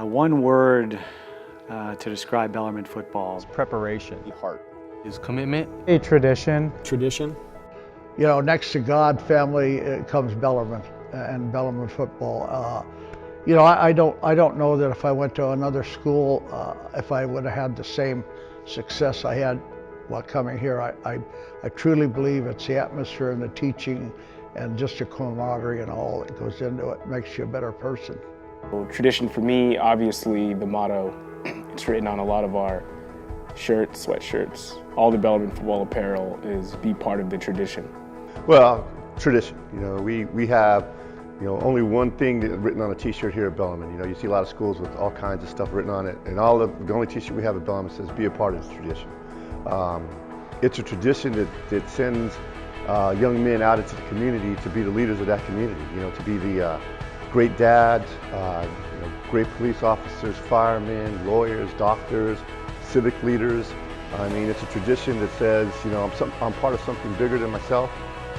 One word to describe Bellarmine football. It's preparation. Heart. Is commitment. A tradition. Tradition. You know, next to God, family, comes Bellarmine and Bellarmine football. You know, I don't know that if I went to another school, if I would have had the same success I had while coming here. I truly believe it's the atmosphere and the teaching and just the camaraderie and all that goes into it makes you a better person. Well, tradition for me, obviously the motto, it's written on a lot of our shirts, sweatshirts. All the Bellarmine football apparel is be part of the tradition. Well, tradition. You know, we have, you know, only one thing written on a t-shirt here at Bellarmine. You know, you see a lot of schools with all kinds of stuff written on it, and the only t-shirt we have at Bellarmine says be a part of this tradition. It's a tradition that sends young men out into the community to be the leaders of that community, you know, to be the great dads, you know, great police officers, firemen, lawyers, doctors, civic leaders. I mean, it's a tradition that says, you know, I'm part of something bigger than myself,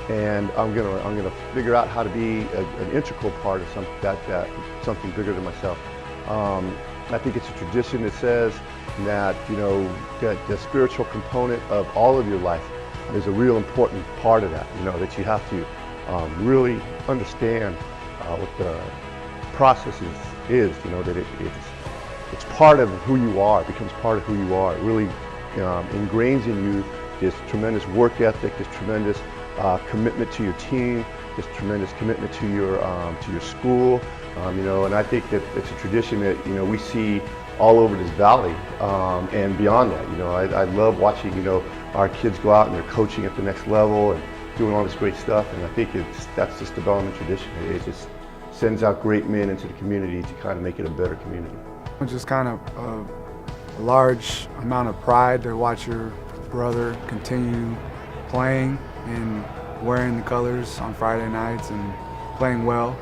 and I'm gonna figure out how to be an integral part of something bigger than myself. I think it's a tradition that says that, you know, that the spiritual component of all of your life is a real important part of that. You know, that you have to really understand what the process is. You know, that it's part of who you are. It becomes part of who you are. It really ingrains in you this tremendous work ethic, this tremendous commitment to your team, this tremendous commitment to your school. You know, and I think that it's a tradition that, you know, we see all over this valley and beyond that. You know, I love watching, you know, our kids go out and they're coaching at the next level and doing all this great stuff. And I think that's just the Bellarmine tradition. It just sends out great men into the community to kind of make it a better community. It's just kind of a large amount of pride to watch your brother continue playing and wearing the colors on Friday nights and playing well.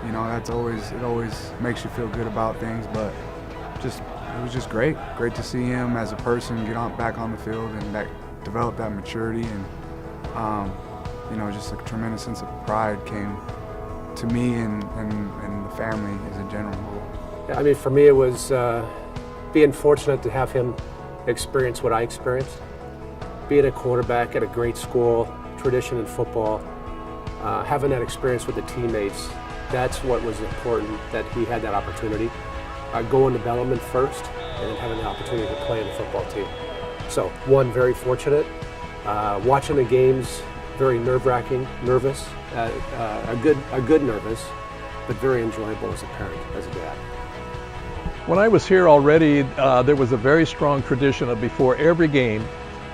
You know, it always makes you feel good about things, but it was just great to see him as a person get back on the field and develop that maturity, and you know, just a tremendous sense of pride came to me and the family as a general whole. I mean, for me, it was being fortunate to have him experience what I experienced, being a quarterback at a great school, tradition in football, having that experience with the teammates. That's what was important, that he had that opportunity. Going to Bellarmine first, and then having the opportunity to play in the football team. So, one, very fortunate. Watching the games, very nerve-wracking, nervous, a good nervous, but very enjoyable as a parent, as a dad. When I was here already, there was a very strong tradition of before every game,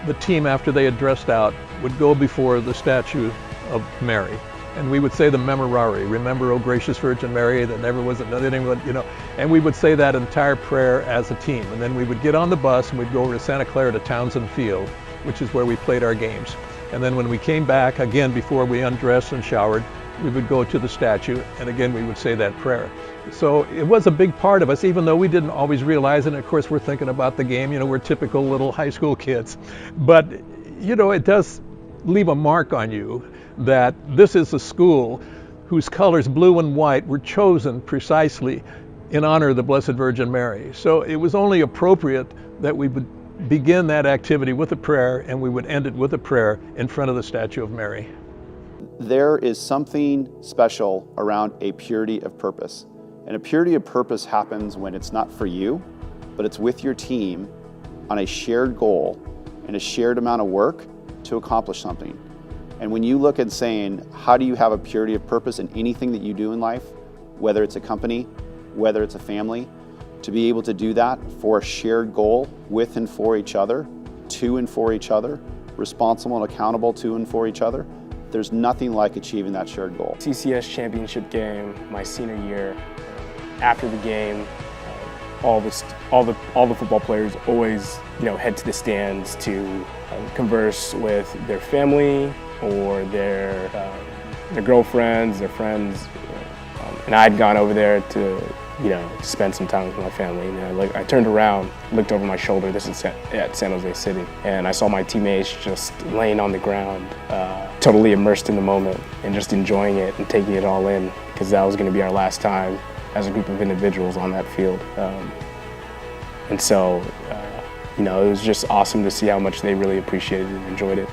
the team, after they had dressed out, would go before the statue of Mary. And we would say the Memorare, remember, O gracious Virgin Mary, that never was another name, you know, and we would say that entire prayer as a team. And then we would get on the bus and we'd go over to Santa Clara to Townsend Field, which is where we played our games. And then when we came back, again, before we undressed and showered, we would go to the statue, and again, we would say that prayer. So it was a big part of us, even though we didn't always realize it. And of course, we're thinking about the game, you know, we're typical little high school kids. But, you know, it does leave a mark on you that this is a school whose colors, blue and white, were chosen precisely in honor of the Blessed Virgin Mary. So it was only appropriate that we would begin that activity with a prayer, and we would end it with a prayer in front of the statue of Mary. There is something special around a purity of purpose. And a purity of purpose happens when it's not for you, but it's with your team on a shared goal and a shared amount of work to accomplish something. And when you look at saying, how do you have a purity of purpose in anything that you do in life, whether it's a company, whether it's a family, to be able to do that for a shared goal with and for each other, to and for each other, responsible and accountable to and for each other, there's nothing like achieving that shared goal. CCS championship game, my senior year, after the game, all the football players always, you know, head to the stands to converse with their family or their girlfriends, their friends, and I'd gone over there to, you know, spend some time with my family. And I turned around, looked over my shoulder. This is at San Jose City, and I saw my teammates just laying on the ground, totally immersed in the moment and just enjoying it and taking it all in, because that was going to be our last time as a group of individuals on that field. And so, you know, it was just awesome to see how much they really appreciated and enjoyed it.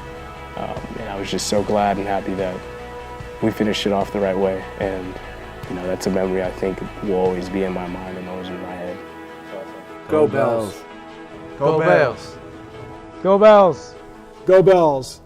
And I was just so glad and happy that we finished it off the right way. And, you know, that's a memory I think will always be in my mind and always in my head. Go Bells. Go Bells. Go Bells! Go Bells!